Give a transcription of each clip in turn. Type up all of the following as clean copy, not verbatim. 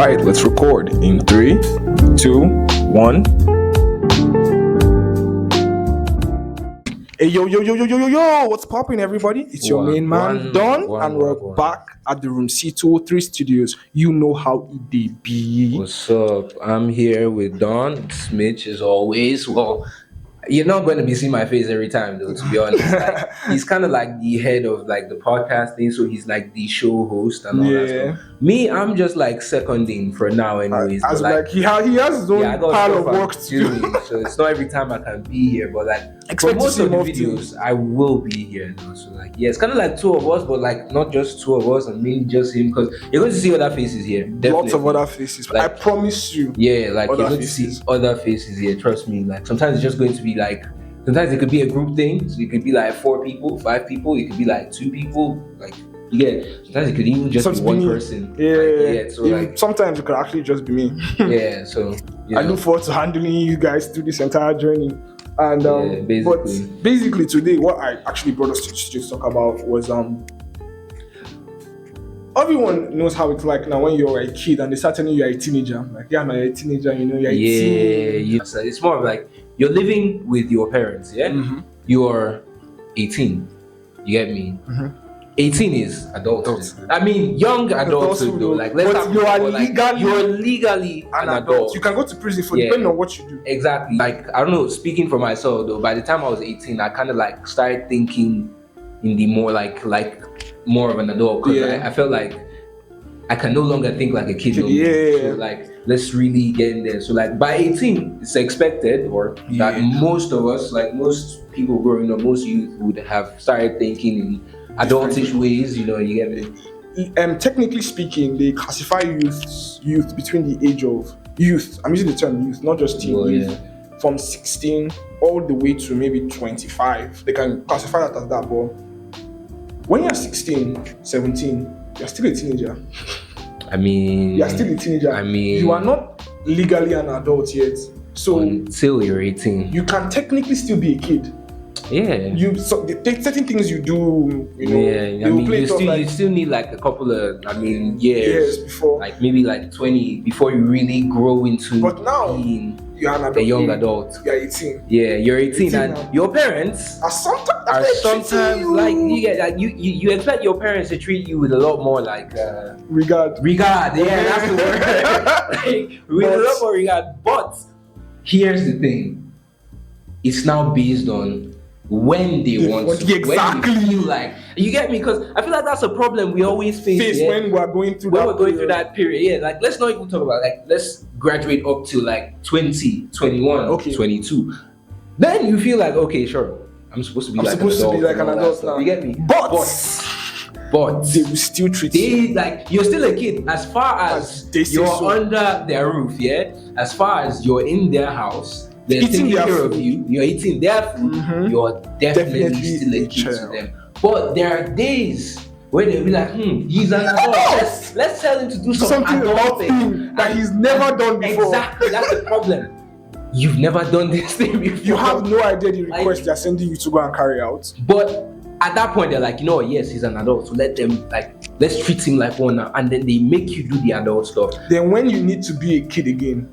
Alright, let's record in 3, 2, 1. Hey, yo, what's popping, everybody? It's your main man, Don, and we're back at the room C203 studios. You know how it be. What's up? I'm here with Don. Mitch, as always. Well, you're not going to be seeing my face every time, though, to be honest. Like, he's kind of like the head of like the podcast thing, so he's like the show host and all that stuff. Me, I'm just like seconding for now, anyways. As like he has his own pile of work to do. So it's not every time I can be here, but like for most of the videos, I will be here though. So like, yeah, it's kind of like two of us, but like not just two of us and mainly just him, because you're going to see other faces here. Definitely. Lots of other faces. Like, I promise you. Yeah, like you're going to see other faces here. Trust me. Like sometimes it's just going to be like, sometimes it could be a group thing. So it could be like 4 people, 5 people. It could be like 2 people. Like, yeah. Sometimes it could even just be one person. Yeah. So like sometimes it could actually just be me. Yeah. So I look forward to handling you guys through this entire journey. And but basically today, what I actually brought us to talk about was everyone knows how it's like now when you're a kid and they start telling you you're a teenager. Like, yeah, I'm a teenager, you know, you're a teen. Yeah. So it's more of like you're living with your parents, yeah? Mm-hmm. You're 18. You get me? Mm-hmm. 18 is adulthood. I mean, young adulthood though. Like, but you are you're legally an adult. You can go to prison for depending on what you do. Exactly. Like, I don't know, speaking for myself though, by the time I was 18, I kind of like started thinking in the more like more of an adult, because I felt like I can no longer think like a kid. So like, let's really get in there. So like by 18, it's expected, or that most of us, like most people growing up, most youth would have started thinking in adultish ways, you know, you get me? Technically speaking, they classify youth between the age of youth. I'm using the term youth, not just teen youth. From 16 all the way to maybe 25. They can classify that as that, but when you're 16, 17, you're still a teenager. I mean, you're still a teenager. I mean, you are not legally an adult yet. So until you're 18, you can technically still be a kid. Yeah. Certain things you do, you know. Yeah, I mean, you still need like a couple of, years before, like maybe like 20 before you really grow into. But now being you're an adult. A young adult. You're 18. Yeah, you're 18 and now. Your parents are sometimes like you get like you expect your parents to treat you with a lot more like regard. Yeah, that's the word. Like, with a lot more regard. But here's the thing: it's now based on when they want to, exactly. When they feel like, you get me? Because I feel like that's a problem we always face when we're going through that period. Yeah, like let's not even talk about like let's graduate up to like 20, 21, 22. Then you feel like, okay, sure, I'm supposed to be like an adult now. You get me? But they will still treat you like you're still a kid as far as you're under their roof. Yeah, as far as you're in their house. They're taking care of you. You're eating their food. Mm-hmm. You're definitely still a kid to them. But there are days where they'll be like, he's an adult. Let's tell him to do something about thing that he's never done before. Exactly, that's the problem. You've never done this thing before. You have no idea the request they're sending you to go and carry out. But at that point, they're like, yes, he's an adult. So let's treat him like one now. And then they make you do the adult stuff. Then when you need to be a kid again,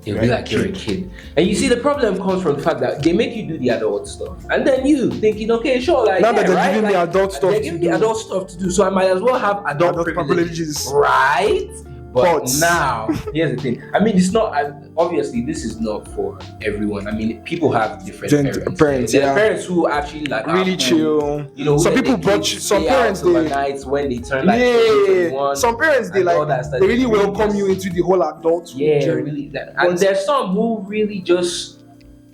they'll be like, you're a kid. And you see, the problem comes from the fact that they make you do the adult stuff. And then you thinking, okay, sure, like, now that they're giving me adult stuff they're giving me adult stuff to do, so I might as well have adult privileges. Right? But now, here's the thing. I mean, it's not, obviously, this is not for everyone. I mean, people have different parents. There are parents who actually like really chill. You know, some people some parents nights when they turn like 21. Some parents they really welcome you into the whole adult journey. Really. And there's some who really just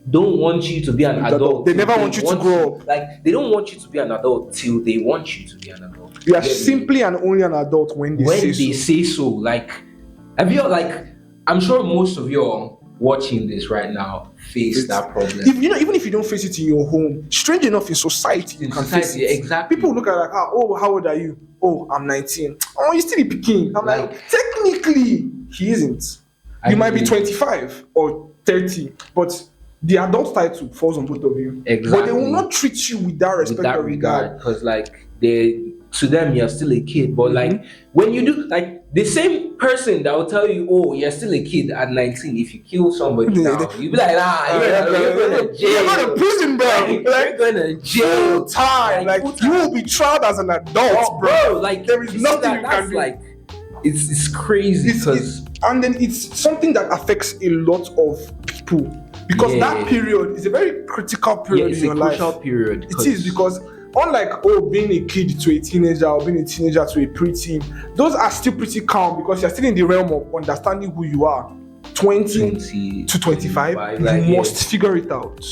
don't want you to be an adult. They never want you to grow up. Like, they don't want you to be an adult till they want you to be an adult. You are simply and only an adult when they say so. Like, have you I'm sure most of you all watching this right now face that problem. Even if you don't face it in your home, strange enough in society you can face it. Exactly. People look at like, how old are you? Oh, I'm 19. Oh, you still a pikin. I'm like, technically he isn't. You might be 25 or 30, but the adult title falls on both of you. Exactly. But they will not treat you with that respect or regard. Because like to them you're still a kid. But like when you do, like the same person that will tell you, oh, you're still a kid at 19, if you kill somebody now, you'll be like, you're going to jail. You're going to prison, bro. You're going to jail. Full time. Like you will be tried as an adult, bro. Like there is nothing you can do. Like it's crazy and then it's something that affects a lot of people, because that period is a very critical period in your life. It's a crucial period. It is, because unlike being a kid to a teenager or being a teenager to a preteen, those are still pretty calm because you're still in the realm of understanding who you are. 20 to 25, you must figure it out.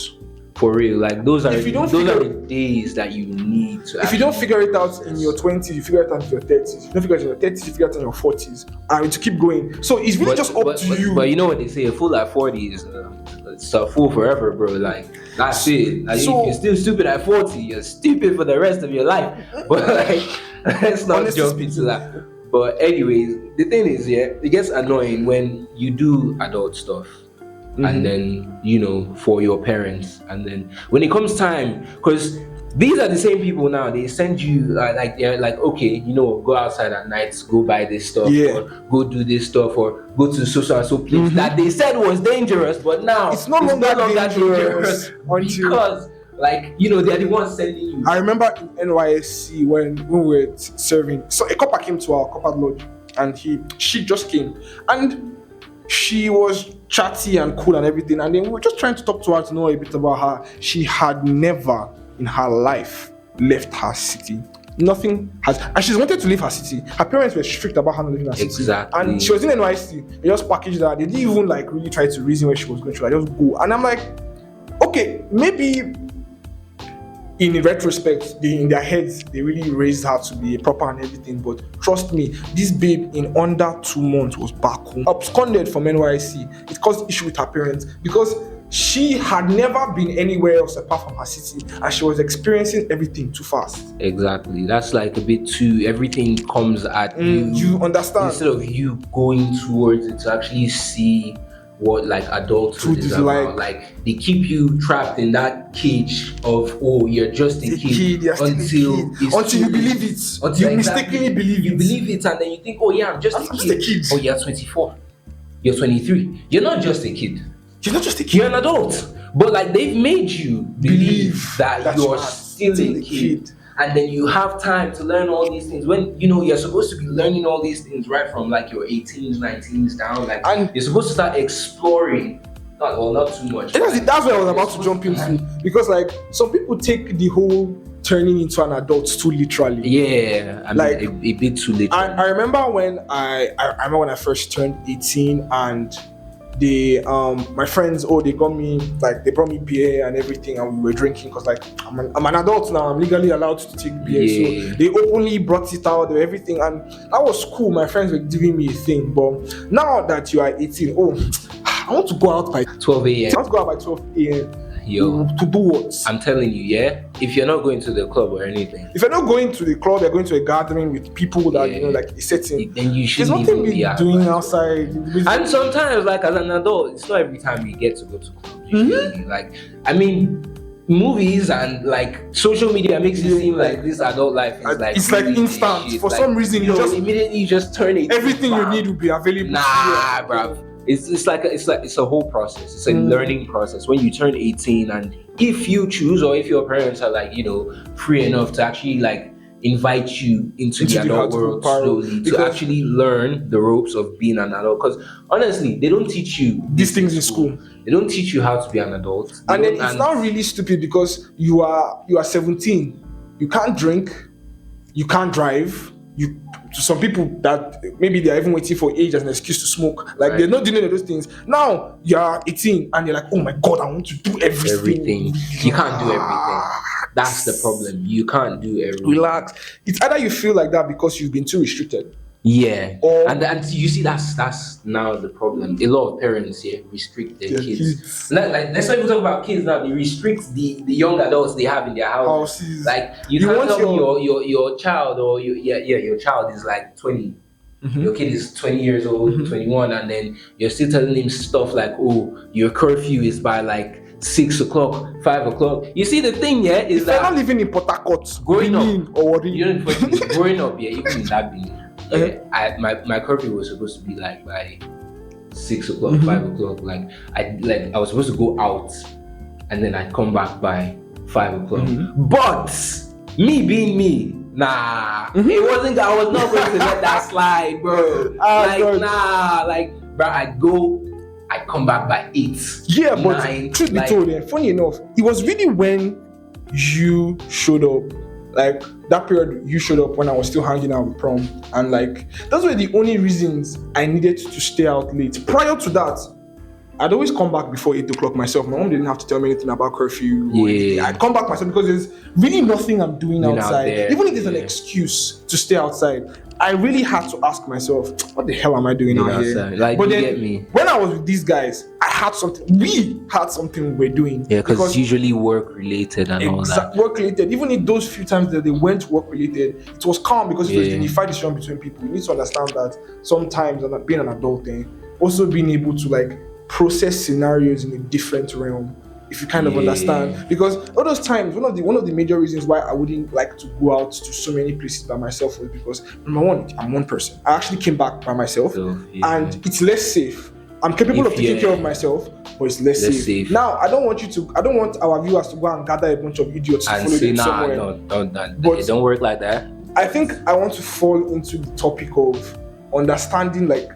For real, like those are the days that you need to. If you don't figure it out in your 20s, you figure it out in your 30s. If you don't figure it out in your 30s, you figure it out in your 40s, and to keep going. So it's really just up to you. But you know what they say: a fool at 40 is it's a fool forever, bro. Like that's it. Like, if you're still stupid at 40, you're stupid for the rest of your life. But like, let's not jump into that. But anyways, the thing is, it gets annoying when you do adult stuff. And then, for your parents, and then when it comes time, because these are the same people now, they send you they're like, okay, go outside at night, go buy this stuff, or go do this stuff, or go to so and so place that they said was dangerous, but now it's no longer dangerous because they're the ones sending you. I remember in NYSC when we were serving, so a copper came to our copper lodge, and she just came, and she was chatty and cool and everything, and then we were just trying to talk to her to know a bit about her. She had never in her life left her city. Nothing has, and she's wanted to leave her city. Her parents were strict about her not leaving her city. Exactly. And she was in NYC. They just packaged her. They didn't even really try to reason where she was going to. Just go. And I'm like, okay, maybe in retrospect, in their heads, they really raised her to be proper and everything. But trust me, this babe in under 2 months was back home, absconded from NYC. It caused issue with her parents because she had never been anywhere else apart from her city, and she was experiencing everything too fast. Exactly. That's like a bit too, everything comes at you. You understand? Instead of you going towards it to actually see what adulthood is about. Like they keep you trapped in that cage of, you're just a kid until you believe it. Until you mistakenly believe it, and then you think, I'm just a kid. Oh, you're 24. You're 23. You're not just a kid. You're not just a kid. You're an adult. But they've made you believe that you're still a kid. And then you have time to learn all these things when you're supposed to be learning all these things right from your 18s, 19s down. And you're supposed to start exploring. Not too much. That's what I was about to jump into, because some people take the whole turning into an adult too literally. Yeah, a bit too literally. I remember when I first turned 18, and my friends, they got me, they brought me beer and everything, and we were drinking because I'm an adult now, I'm legally allowed to take beer. Yeah. So they openly brought it out and everything, and that was cool. My friends were giving me a thing. But now that you are 18, I want to go out by 12 a.m. I want to go out by 12 a.m. Yo, to do what? I'm telling you, if you're not going to the club or anything, if you're not going to the club, you're going to a gathering with people that a setting, then you should. There's nothing be doing outside. And sometimes, as an adult, it's not every time you get to go to clubs. Movies and social media makes it seem like this adult life is it's really instant. For some reason, you just immediately just turn it. Everything you need will be available. Nah, bruv. It's a whole process. It's a learning process. When you turn 18, and if you choose, or if your parents are free enough to actually invite you into the adult world slowly, to actually learn the ropes of being an adult. Because honestly, they don't teach you these things in school. They don't teach you how to be an adult. And then it's not really stupid because you are 17. You can't drink. You can't drive. Some people that maybe they're even waiting for age as an excuse to smoke. They're not doing any of those things. Now you're 18 and you're like, oh my God, I want to do everything. You can't do everything. That's the problem. You can't do everything. Relax. It's either you feel like that because you've been too restricted. Yeah. And you see, that's now the problem. A lot of parents restrict their kids. Let's not even talk about kids now. They restrict the young adults they have in their houses. You can't tell me your child or your child is 20. Your kid is 20 years old, 21, and then you're still telling him stuff like, your curfew is by 6 o'clock, 5 o'clock. You see, the thing, yeah, is if that you're not living in Port Harcourt, growing Benin up, or you know, growing up, yeah, even in that Benin, yeah, my curfew was supposed to be like by 6 o'clock, 5 o'clock. Like I was supposed to go out, and then I'd come back by 5 o'clock. But me being me, nah, it wasn't. I was not going to let that slide, bro. Bro, I'd come back by 8. Yeah, 9, but truth be told, funny enough, it was really when you showed up, like that period you showed up when I was still hanging out with prom, and like those were the only reasons I needed to stay out late. Prior to that, I'd always come back before 8 o'clock myself. My mom didn't have to tell me anything about curfew or anything. I'd come back myself because there's really nothing I'm doing outside. Even if there's an excuse to stay outside, I really had to ask myself, what the hell am I doing out here? Like, but you then, get me. when I was with these guys, we had something we were doing. Yeah, because it's usually work related and all that. Work related. Even in those few times that they went work related, it was calm because it was a unified decision between people. You need to understand that sometimes, being an adult, also being able to like process scenarios in a different realm. If you kind of understand, because all those times, one of the major reasons why I wouldn't like to go out to so many places by myself was because number one, I'm one person. I actually came back by myself, and it's less safe. I'm capable of taking care of myself, but it's less safe. Now, I don't want our viewers to go and gather a bunch of idiots and follow them somewhere. But it don't work like that. I think I want to fall into the topic of understanding like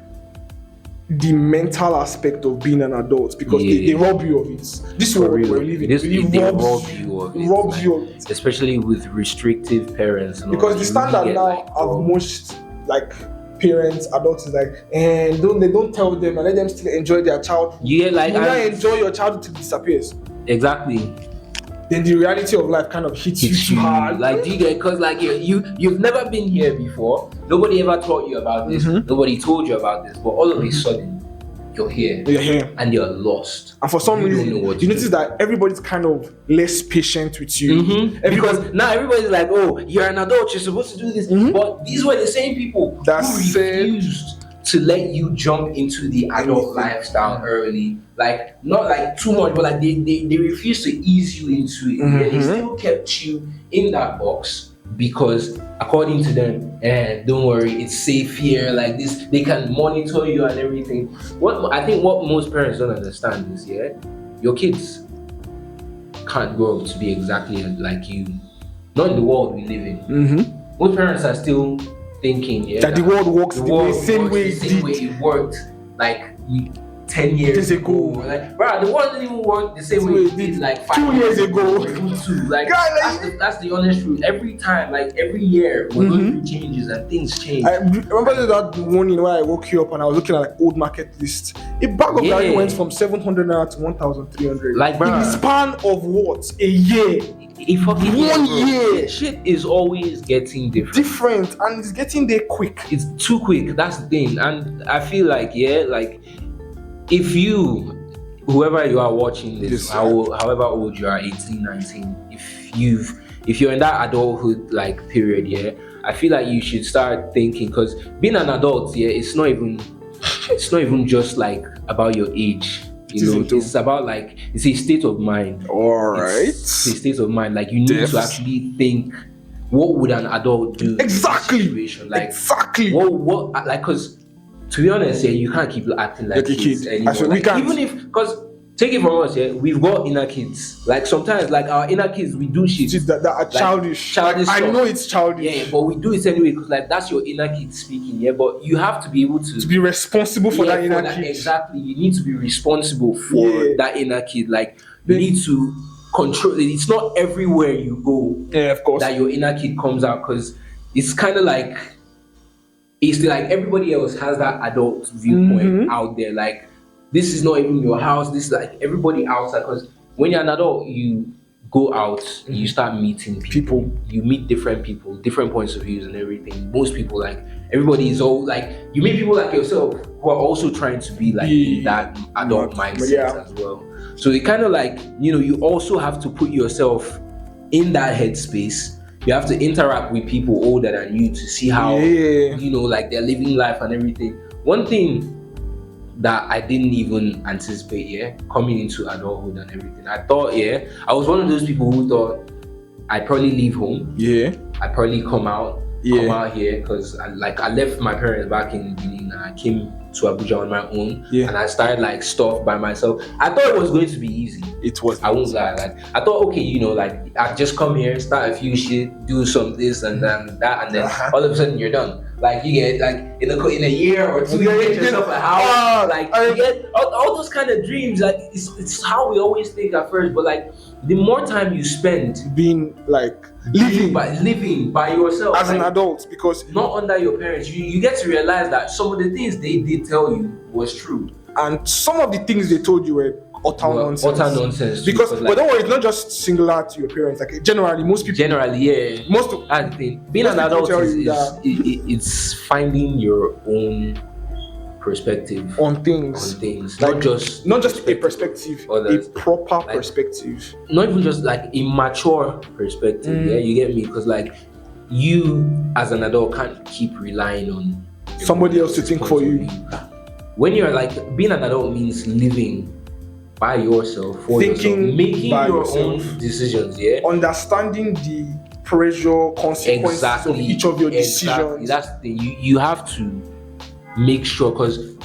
the mental aspect of being an adult, because they rob you of it. This world we're living, they rob you of it. Especially with restrictive parents. Because the standard now of most like parents, adults is like, and don't tell them and let them still enjoy their childhood. Yeah, like you not enjoy your childhood till it disappears. Exactly. Then the reality of life kind of hits you hard. Like, do you get? Because like you've never been here before. Nobody ever taught you about this. Nobody told you about this. But all of a sudden, you're here, and you're lost. And for some reason, you notice that everybody's kind of less patient with you. Because now everybody's like, "Oh, you're an adult. You're supposed to do this." But these were the same people who refused to let you jump into the adult lifestyle early. Like, not like too much, but like they refused to ease you into it. They still kept you in that box because according to them, don't worry, it's safe here. Like this, they can monitor you and everything. What most parents don't understand is, your kids can't grow up to be exactly like you. Not in the world we live in. Most parents are still thinking that the world works the same way it worked like 10 years ago. Like, bro, the world didn't even work the same way it did like 2 years ago. Like, that's the honest truth. Every time, like every year, we're going through changes and things change. I remember that morning when I woke you up and I was looking at like old market list. A bag of garri went from 700 naira to 1,300. Like, bro, in the span of what? A year. 1 year. Shit is always getting different, and it's getting there quick. It's too quick. That's the thing. And I feel like, like, if whoever you are watching this, however old you are, 18, 19, if you're in that adulthood like period, I feel like you should start thinking, because being an adult, it's not even just like about your age. It's about like, it's a state of mind. It's a state of mind. Like, you need to actually think, what would an adult do? Exactly. In this situation? Like, exactly. What like, because to be honest, you can't keep acting like kids anymore. We can't. Even if, because take it from us, we've got inner kids. Like, sometimes, like, our inner kids, we do shit that are childish. Childish I know it's childish. Yeah, but we do it anyway because, like, that's your inner kid speaking. Yeah, but you have to be able to be responsible for that inner kid. Exactly, you need to be responsible for that inner kid. Like, you need to control it. It's not everywhere you go. Yeah, of course. That your inner kid comes out, because it's kind of like, it's like everybody else has that adult viewpoint out there. Like, this is not even your house. This is like everybody outside. Because when you're an adult, you go out and you start meeting people. You meet different people, different points of views and everything. Most people, like, everybody is all like, you meet people like yourself who are also trying to be like in that adult mindset as well. So it kind of like, you also have to put yourself in that headspace. You have to interact with people older than you to see how, like, they're living life and everything. One thing that I didn't even anticipate, coming into adulthood and everything. I thought, I was one of those people who thought I'd probably leave home. I'd probably come out here, because I left my parents back in Benin and I came to Abuja on my own, and I started like stuff by myself. I thought it was going to be easy. It was. I won't lie. Like, I thought, okay, I just come here, start a few shit, do some this and then that, and then all of a sudden you're done. Like, you get like in a year or two, you get yourself a house. Like, you get all those kind of dreams. Like, it's how we always think at first, but like the more time you spend being like living by yourself as an adult, because not under your parents, you get to realize that some of the things they did tell you was true, and some of the things they told you were utter nonsense. Because like, but don't worry, it's not just singular to your parents. Like generally, most people. Most of that's the thing. Being an adult it's finding your own perspective on things. Like, not just a perspective, a proper perspective. Not even just like a mature perspective. Yeah, you get me? Because like you as an adult can't keep relying on somebody else to think for you. When you're like, being an adult means living by yourself, making your own decisions, understanding the pressure, consequences of each of your decisions. That's the thing. You have to make sure, because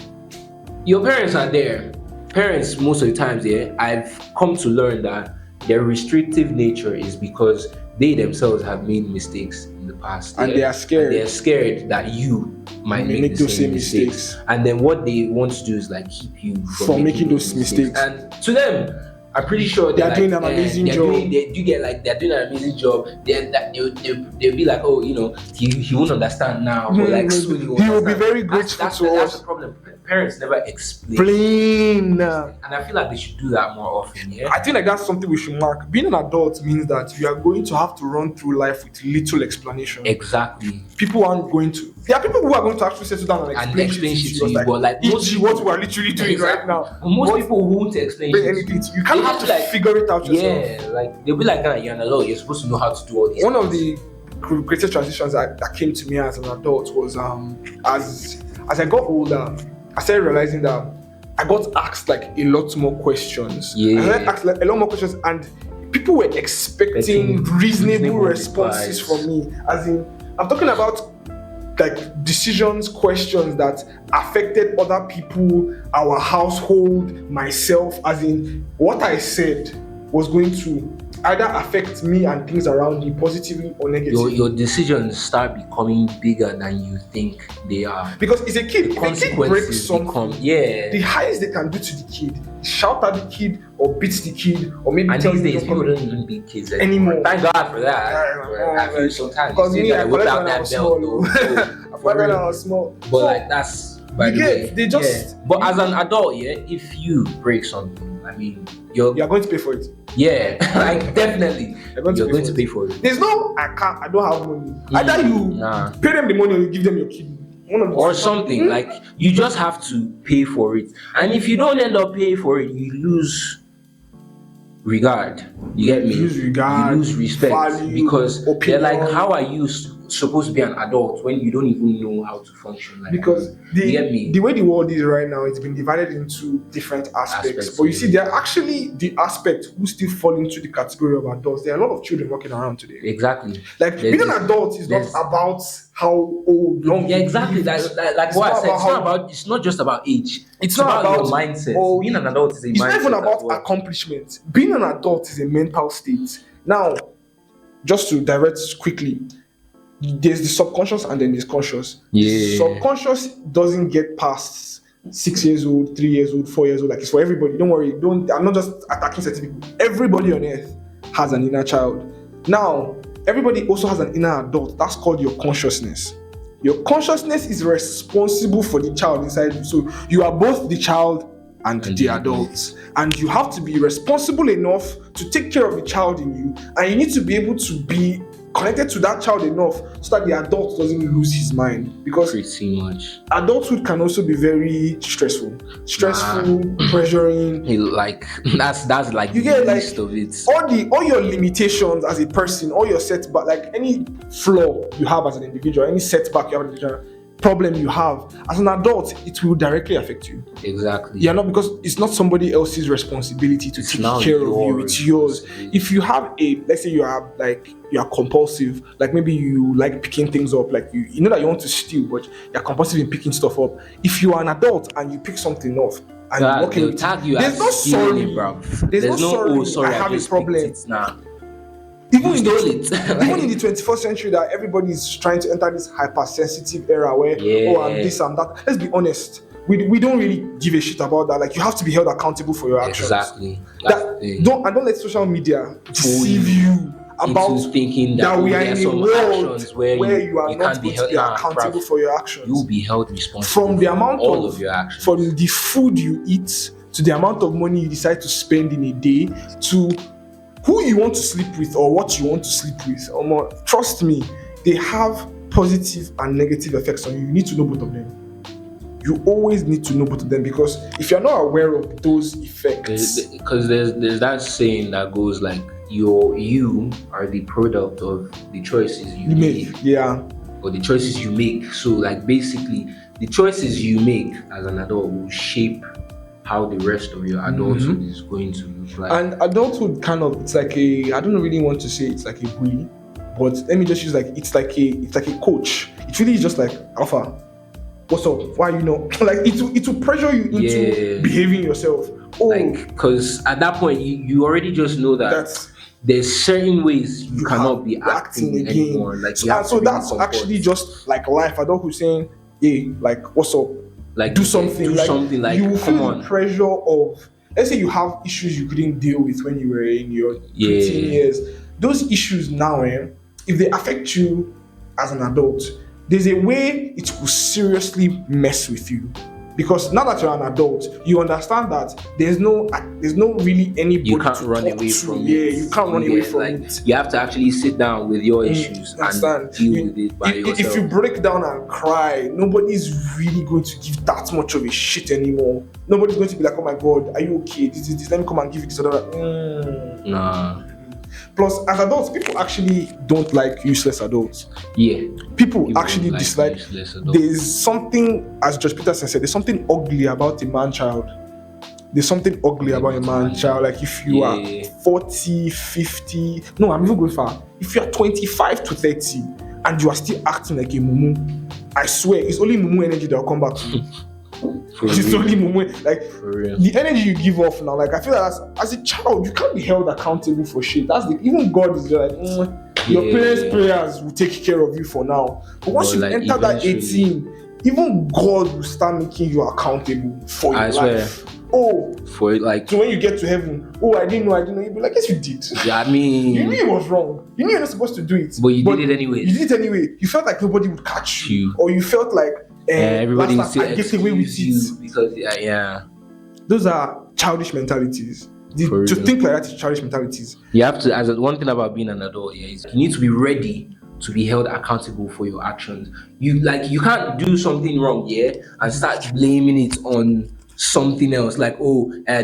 your parents are there. Parents, most of the times, I've come to learn that their restrictive nature is because they themselves have made mistakes in the past, and they are scared. They're scared that you might make the same mistakes. And then what they want to do is like keep you from making those mistakes. And to them, I'm pretty sure they're doing an amazing job. They're doing an amazing job. They'll be like, oh, he won't understand now, but like soon he will be very grateful to us. That's the problem. Parents never explain. And I feel like they should do that more often. I think like that's something we should mark. Being an adult means that you are going to have to run through life with little explanation. Exactly. People aren't going to. There are people who are going to actually settle down and explain shit to you. But like what we are literally doing right now. Most people won't explain anything to you. You can't have to figure it out yourself. Yeah, like they'll be like, you're an adult. You're supposed to know how to do all these. One of the greatest transitions that came to me as an adult was as I got older, I started realizing that I got asked like a lot more questions. I started asked like a lot more questions, and people were expecting reasonable responses from me. As in, I'm talking about like decisions, questions that affected other people, our household, myself. As in, what I said was going to either affect me and things around me positively or negatively. Your decisions start becoming bigger than you think they are. Because it's a kid. If a kid breaks something, the highest they can do to the kid, shout at the kid or beat the kid or maybe and tell these him days people don't even beat kids anymore. Thank God for that. I feel sometimes because me, I whip collect out when I that was belt small. I forgot when I was small. But so, like that's by the way. They just. But as an adult, if you break something, I mean, you're going to pay for it. Yeah, like definitely. You're going to pay for it. There's no, I don't have money. Either you pay them the money or you give them your kid. Or something. Like, you just have to pay for it. And if you don't end up paying for it, you lose regard. You get me? You lose regard. You lose respect. Value, because opinion. They're like, how are you supposed to be an adult when you don't even know how to function? Like, because the way the world is right now, it's been divided into different aspects. But you see, there are actually the aspects who still fall into the category of adults. There are a lot of children walking around today. Exactly. Like, being an adult is not about how old, long. Yeah, exactly. Like what I said, it's not just about age. It's not about your mindset. Being an adult is a mindset. It's not even about accomplishment. Being an adult is a mental state. Now, just to direct quickly, there's the subconscious and then there's conscious. Yeah. Subconscious doesn't get past 6 years old, 3 years old, 4 years old. Like, it's for everybody. Don't worry. I'm not just attacking certain people. Everybody on earth has an inner child. Now, everybody also has an inner adult. That's called your consciousness. Your consciousness is responsible for the child inside you. So you are both the child and the adult. And you have to be responsible enough to take care of the child in you. And you need to be able to be connected to that child enough so that the adult doesn't lose his mind. Because pretty much adulthood can also be very stressful, pressuring. Like that's like you get like of it. All your limitations as a person, all your setback, like any flaw you have as an individual, any setback you have as an individual, problem you have, as an adult, it will directly affect you. Exactly. Yeah, not because it's not somebody else's responsibility to take care of you. It's yours. If you have let's say you are compulsive, like maybe you like picking things up, like you know that you want to steal, but you're compulsive in picking stuff up. If you are an adult and you pick something off and you're working with it, there's no sorry, bro. There's no sorry. I have a problem. Even in the 21st century, that everybody is trying to enter this hypersensitive era where I'm this and that. Let's be honest. We don't really give a shit about that. Like, you have to be held accountable for your actions. Exactly. Don't let social media deceive you about thinking that we are in a world where you are not going to be accountable for your actions. You'll be held responsible from the amount of your actions, from the food you eat to the amount of money you decide to spend in a day to who you want to sleep with or what you want to sleep with. Trust me, they have positive and negative effects on you. You need to know both of them. You always need to know both of them, because if you're not aware of those effects, because there's that saying that goes like, you are the product of the choices you make. Yeah. Or the choices you make. So like basically the choices you make as an adult will shape how the rest of your adulthood is going to look like. And adulthood it's like I don't really want to say it's like a bully, but let me just use it's like a coach. It really is just like, Alpha, what's up? Why like it will pressure you into behaving yourself. Because at that point you already just know that there's certain ways you cannot be acting anymore. So that's actually just like life. Adulthood saying, hey, like, what's up? Like, do something. You will feel the pressure of, let's say you have issues you couldn't deal with when you were in your 15 years. Those issues now, if they affect you as an adult, there's a way it will seriously mess with you. Because now that you're an adult, you understand that there's no really anybody you can't run away from it. Yeah, you can't run away from it. You have to actually sit down with your issues and deal with it by yourself. If you break down and cry, nobody's really going to give that much of a shit anymore. Nobody's going to be like, oh my God, are you okay? This. Let me come and give you this other. Nah. Plus, as adults, people actually don't like useless adults. Yeah. People actually dislike. There's something, as George Peterson said, there's something ugly about a man-child. There's something ugly about a man-child. Like, if you are 40, 50, no, I'm even going far. If you are 25 to 30 and you are still acting like a mumu, I swear, it's only mumu energy that will come back to you. It's only moment, like the energy you give off now. Like, I feel like as a child, you can't be held accountable for shit. Even God is like, your parents' prayers will take care of you for now. But once you enter that 18, even God will start making you accountable for your life. For like, so when you get to heaven, I didn't know. You'll be like, yes, you did. Yeah, I mean, you knew it was wrong. You knew you're not supposed to do it, but you did it anyway. You did it anyway. You felt like nobody would catch you, or you felt like everybody will still get away with it because those are childish mentalities. To think like that is childish mentalities. You have to, one thing about being an adult, is you need to be ready to be held accountable for your actions. You can't do something wrong, and start blaming it on something else, like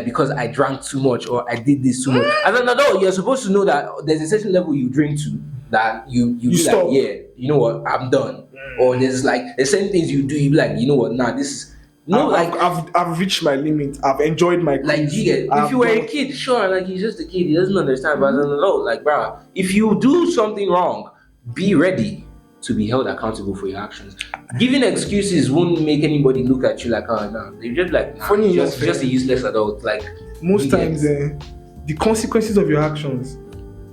because I drank too much or I did this too much. As an adult, you're supposed to know that there's a certain level you drink to that you be stop. Like, you know what, I'm done. Or there's the same things you do, you be like, you know what, this is I've reached my limit. I've enjoyed my cruise. If you were a kid, sure, he's just a kid, he doesn't understand. But as an adult, bro, if you do something wrong, be ready to be held accountable for your actions. Giving excuses won't make anybody look at you like, oh no. They're just like, funny, just a useless adult. Like, most times, the consequences of your actions,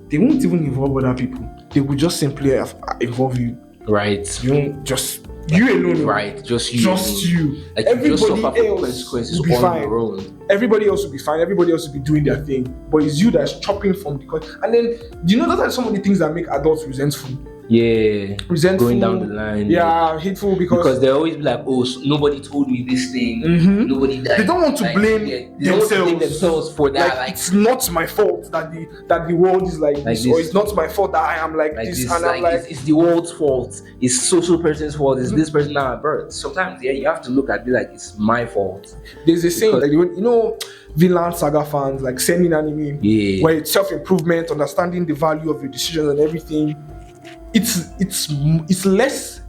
they won't even involve other people. They will just simply involve you. Right. You won't just you alone. Right. Just you. Just you. Like, everybody else will be fine. Everybody else will be fine. Everybody else will be doing their thing. But it's you that's chopping from the. And then, do you know those are some of the things that make adults resentful? Yeah, resentful, going down the line. Yeah, hateful because they always be like, so nobody told me this thing. Nobody. They don't want to blame themselves for that. Like, it's not my fault that the world is like this, or it's not my fault that I am like this. And I'm like, it's the world's fault. It's social person's fault. It's this person now at birth. Sometimes, you have to look at it like it's my fault. There's a saying, Vinland Saga fans like sending anime, where it's self-improvement, understanding the value of your decisions and everything. It's less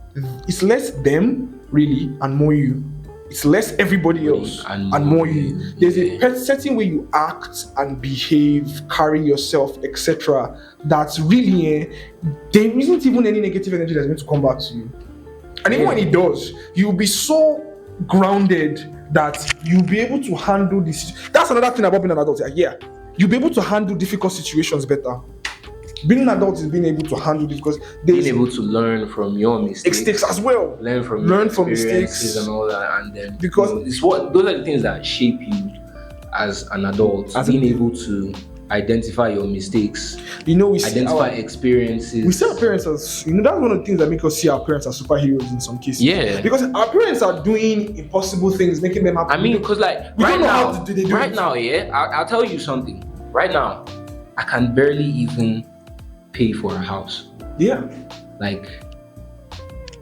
them really, and more you. It's less everybody else and more you. There's a certain way you act and behave, carry yourself, etc. That's really there isn't even any negative energy that's going to come back to you. And even when it does, you'll be so grounded that you'll be able to handle this. That's another thing about being an adult. Yeah, you'll be able to handle difficult situations better. Being an adult is being able to handle this because being able to learn from your mistakes as well. Learn from mistakes and all that, and then because it's those are the things that shape you as an adult. Being able to identify your mistakes, identify experiences. We see our parents as that's one of the things that make us see our parents as superheroes in some cases. Yeah, because our parents are doing impossible things, making them happy. I mean, because like right now, I'll tell you something. Right now, I can barely even pay for a house. Yeah. Like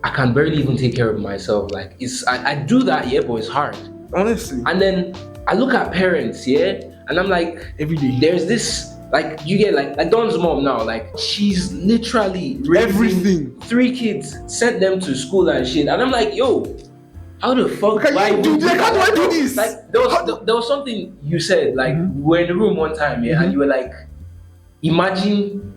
I can barely even take care of myself. Like I do that, but it's hard. Honestly. And then I look at parents, and I'm like, every day. There's this like you get like Don's mom now, like she's literally raising everything. 3 kids, sent them to school and shit. And I'm like, yo, how the fuck how do I do this? Like there was something you said, like we were in the room one time, and you were like, imagine.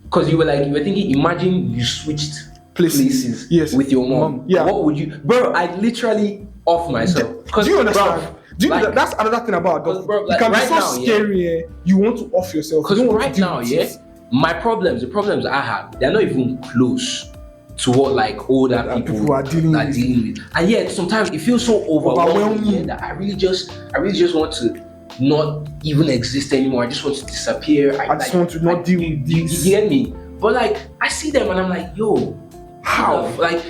Because you were thinking, imagine you switched places with your mom. Yeah. What would you, bro? I literally off myself. Do you understand? That's another thing about adulthood. Bro, it can right be so scary. You want to off yourself. Because right now, the problems I have, they're not even close to what like older people are dealing with. And yet sometimes it feels so overwhelming that I really just want to not even exist anymore. I just want to disappear. I just want to not deal with this. You get me? But like I see them and I'm like, yo, how? Like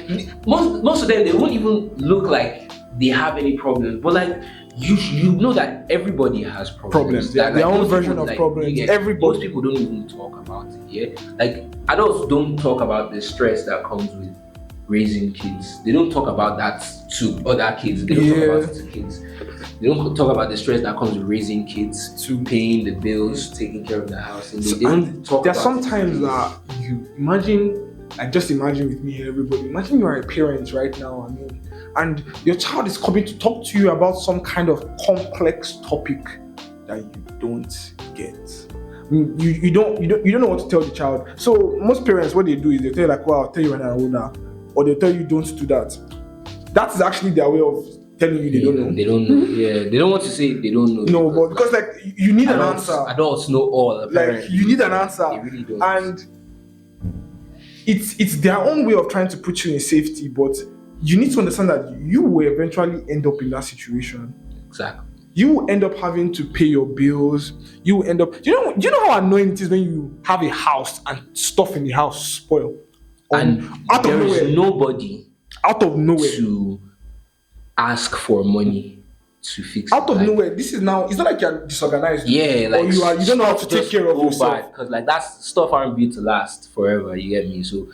most of them, they won't even look like they have any problems. But like you know that everybody has problems. That, their own version of problems. Most people don't even talk about it. Like adults don't talk about the stress that comes with raising kids. They don't talk about that to other kids. They don't talk about it to kids. They don't talk about the stress that comes with raising kids, to paying the bills, taking care of the house. And they don't talk about sometimes that you imagine, just imagine with me, everybody. Imagine you are a parent right now, and your child is coming to talk to you about some kind of complex topic that you don't get. You don't know what to tell the child. So most parents, what they do is they tell you like, well, I'll tell you when I'm older, or they'll tell you don't do that. That is actually their way of telling you they don't know. They don't know. Yeah, they don't want to say they don't know. No, but because like you need an answer. Adults know all. Apparently. Like you need an answer. They really don't. And it's their own way of trying to put you in safety, but you need to understand that you will eventually end up in that situation. Exactly. You will end up having to pay your bills. You will end up. Do you know how annoying it is when you have a house and stuff in the house spoil, and out there of nowhere, is nobody out of nowhere to ask for money to fix out of nowhere. This is now. It's not like you're disorganized. Yeah, like or you don't know how to take care of yourself. Because like that stuff aren't built to last forever. You get me? So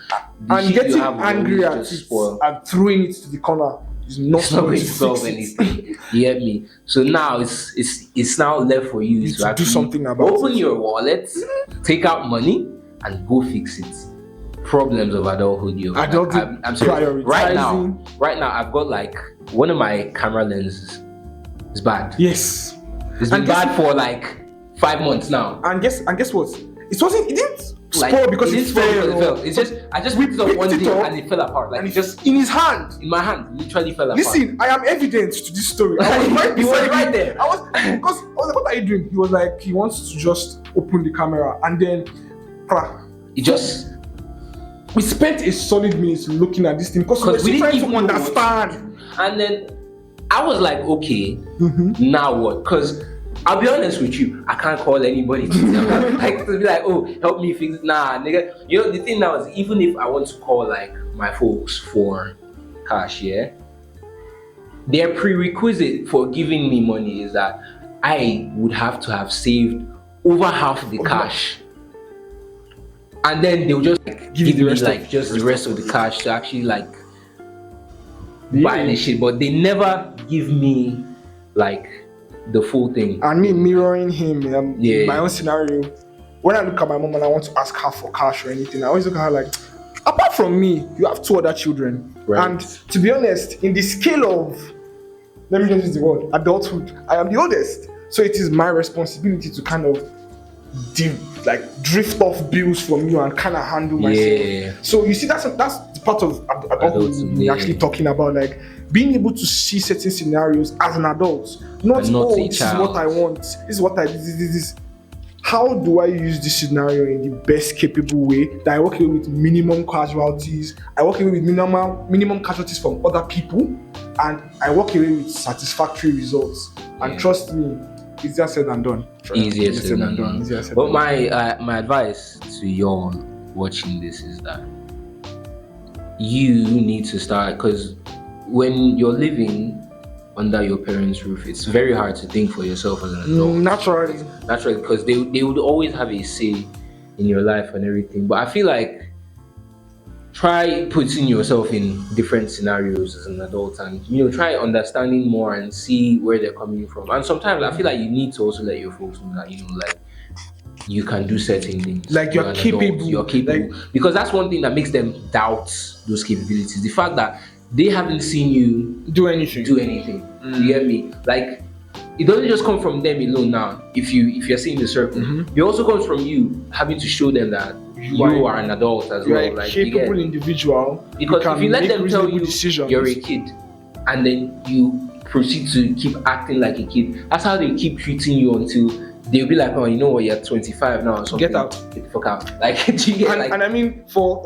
and getting angry at it and throwing it to the corner is not going to solve anything. You get me? So now it's now left for you to do something about open your wallet, take out money, and go fix it. Problems of adulthood, yo. Adulthood. I'm sorry. Right now, I've got like one of my camera lenses is bad. Yes, it's been bad for like 5 months now. And guess what? It didn't spoil because it fell. It's just I just picked it up one day and it fell apart. Like and it just in his hand. In my hand, literally fell apart. Listen, I am evident to this story. I was he was right there. Because I was like, what are you doing? He was like, he wants to just open the camera and then we spent a solid minute looking at this thing because we were trying to understand. And then I was like, okay, now what? Because I'll be honest with you, I can't call anybody to tell me, like to be like, oh, help me fix it. Nah, nigga. You know the thing now is, even if I want to call like my folks for cash, their prerequisite for giving me money is that I would have to have saved over half the cash. And then they'll just like, give me like just the rest of the cash to actually like buy the shit, but they never give me like the full thing. And me mirroring him, my own scenario. When I look at my mom and I want to ask her for cash or anything, I always look at her like, apart from me, you have 2 other children. Right. And to be honest, in the scale of, let me just use the word, adulthood, I am the oldest. So it is my responsibility to kind of drift off bills from you and kind of handle myself. Yeah. So you see, that's the part of adulthood we're actually talking about, like being able to see certain scenarios as an adult, not this is what I want, this is what I this. How do I use this scenario in the best capable way that I walk away with minimum casualties? I walk away with minimum casualties from other people, and I walk away with satisfactory results. And trust me, easier said than done. Easier said than done. But my advice to y'all watching this is that you need to start, because when you're living under your parents' roof, it's very hard to think for yourself as an adult. Naturally, because they would always have a say in your life and everything. But I feel like try putting yourself in different scenarios as an adult, and try understanding more and see where they're coming from. And sometimes I feel like you need to also let your folks know that like you can do certain things, like you're capable. You're capable, because that's one thing that makes them doubt those capabilities. The fact that they haven't seen you do anything. You get me? Like, it doesn't just come from them alone. Now, if you're seeing the circle, it also comes from you having to show them that you are an adult as well. Like, capable individual. Because if you let them tell you decisions. You're a kid, and then you proceed to keep acting like a kid, that's how they keep treating you until they'll be like, oh, you know what, you're 25 now or something. Get out. Get the fuck out. Like, do you get, and I mean, for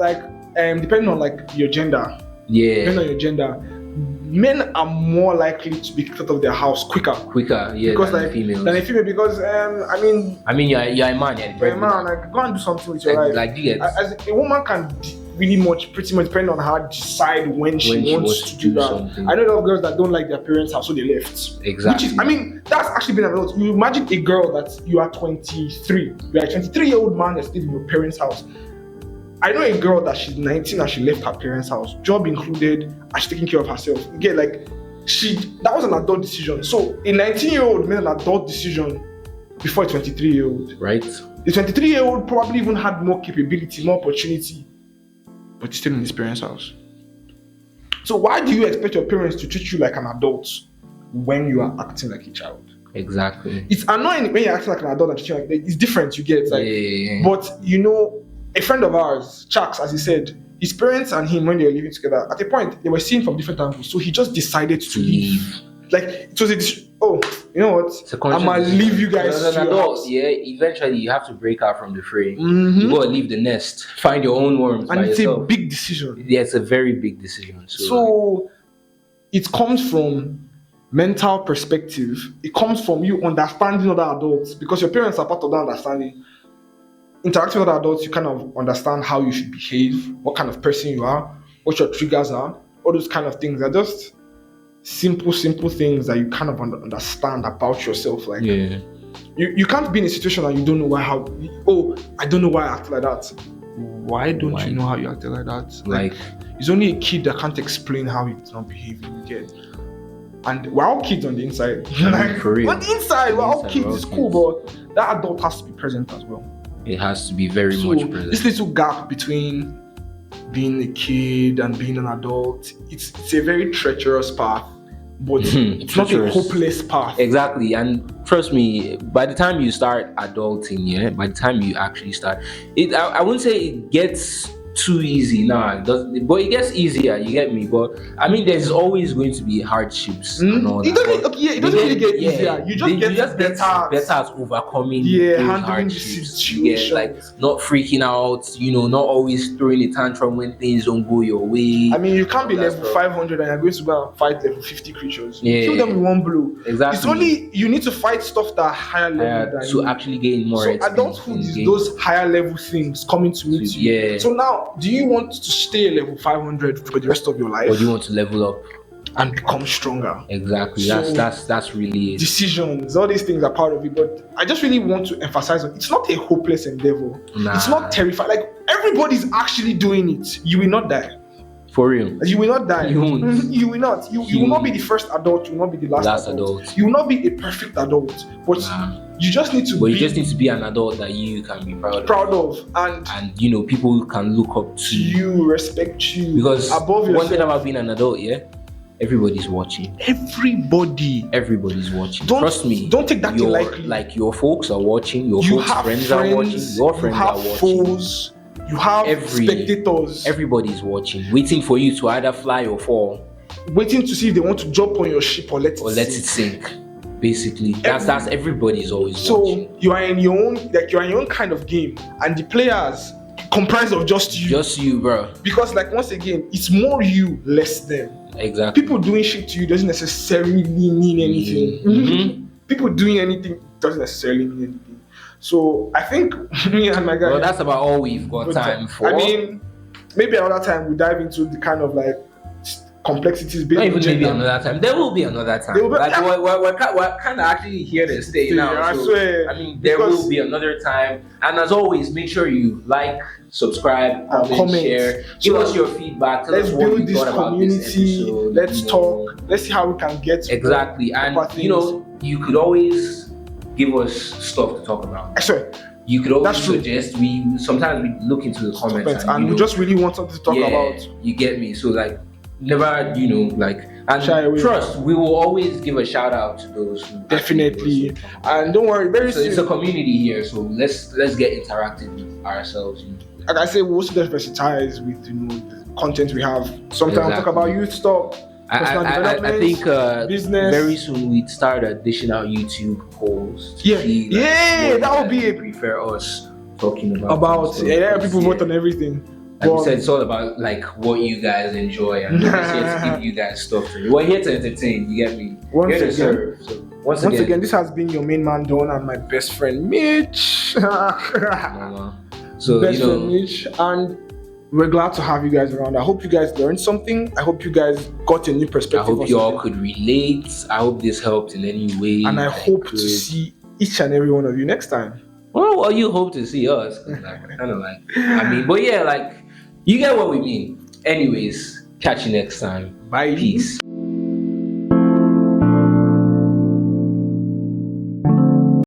depending on your gender. Yeah. Depending on your gender, men are more likely to be kicked out of their house quicker. Yeah. Because than females. Than a female, because you're a man. You're a man. You're a man. Like, go and do something with your life. Like, you get. As a woman can pretty much depending on her decide when she wants to do that. Something. I know a lot of girls that don't like their parents' house, so they left. Exactly. Which is, that's actually been a lot. You imagine a girl that you are 23. You're a 23-year-old man that's still in your parents' house. I know a girl that she's 19 and she left her parents' house, job included, and she's taking care of herself. Again, that was an adult decision. So a 19-year-old made an adult decision before a 23-year-old. Right. The 23-year-old probably even had more capability, more opportunity, but he's still in his parents' house. So why do you expect your parents to treat you like an adult when you are acting like a child? Exactly. It's annoying when you're acting like an adult and treating like it's different, you get. But a friend of ours, Chucks, as he said, his parents and him, when they were living together, at a point they were seeing from different angles. So he just decided to leave. Like, it was you know what? I'm gonna leave you guys. As an adult, eventually you have to break out from the fray. Mm-hmm. You gotta leave the nest, find your own worms. And it's yourself. A big decision. Yeah, it's a very big decision. So it comes from mental perspective. It comes from you understanding other adults, because your parents are part of that understanding. Interacting with other adults, you kind of understand how you should behave, what kind of person you are, what your triggers are, all those kind of things are just simple things that you kind of understand about yourself. Like, you can't be in a situation and you don't know I don't know why I acted like that. Why don't you know how you acted like that? Like, it's only a kid that can't explain how he's not behaving, you get. And we're all kids on the inside. For real. On the inside, we're all kids, it's cool, but that adult has to be present as well. It has to be very much present. This little gap between being a kid and being an adult, it's a very treacherous path, but it's not a hopeless path. Exactly. And trust me, by the time you start adulting, by the time you actually start, I wouldn't say it gets too easy now, but it gets easier, you get me. But I mean, there's always going to be hardships and all that. It doesn't really get easier. You just get better at overcoming handling the situation, like not freaking out, not always throwing a tantrum when things don't go your way. I mean, you can't be level 500 and you're going to go and fight level 50 creatures. Kill them with one blow. Exactly. It's only you need to fight stuff that are higher level than to actually gain more experience. Adulthood is those higher level things coming to meet you. Yeah. So now, do you want to stay at level 500 for the rest of your life? Or do you want to level up and become stronger? Exactly. So that's really it. Decisions, all these things are part of it. But I just really want to emphasize it's not a hopeless endeavor. It's not terrifying. Like, everybody's actually doing it. You will not die. For real. You will not die. You won't. You will not. You will not be the first adult. You will not be the last adult. You will not be a perfect adult. But you just need to you just need to be an adult that you can be proud of. And you know, people can look up to you, respect you. Because above yourself. One thing about being an adult, everybody's watching. Everybody's watching. Trust me. Don't take that thing lightly. Like your folks are watching. Your friends are watching. Your friends are watching. Foes, you have spectators. Everybody's watching, waiting for you to either fly or fall. Waiting to see if they want to jump on your ship or let it sink. Basically, that's everybody's always watching. So you are in your own kind of game, and the players comprise of just you. Just you, bro. Because once again, it's more you, less them. Exactly. People doing shit to you doesn't necessarily mean anything. Mm-hmm. People doing anything doesn't necessarily mean anything. So I think me and my guy. Well, that's about all we've got time for. I mean, maybe another time we dive into the kind of complexities. Not even maybe another time. There will be another time. We're kind of actually here to stay now. I swear. I mean, there will be another time. And as always, make sure you like, subscribe, comment, share. Give us your feedback. Tell us what you thought about this episode. Let's talk. Let's see how we can get exactly. And you could always give us stuff to talk about. I swear. You could always suggest. Sometimes we look into the comments and we just really want something to talk about. You get me? So never, and trust, we will always give a shout out to those who definitely. And don't worry, very soon. It's a community here, so let's get interactive with ourselves. Like I say, we also get versatile with the content we have. Sometimes we talk about youth stuff. I think business. Very soon we'd start dishing out YouTube polls. That would be prefer us talking about people vote on everything. Like we said, it's all about what you guys enjoy, and we're here to give you guys stuff to do. We're here to entertain. You get me? Once again, this has been your main man Don and my best friend Mitch. So friend Mitch, and we're glad to have you guys around. I hope you guys learned something. I hope you guys got a new perspective. I hope you all could relate. I hope this helped in any way. And I hope to see each and every one of you next time. Well, you hope to see us. But yeah, you get what we mean. Anyways, catch you next time. Bye. Peace.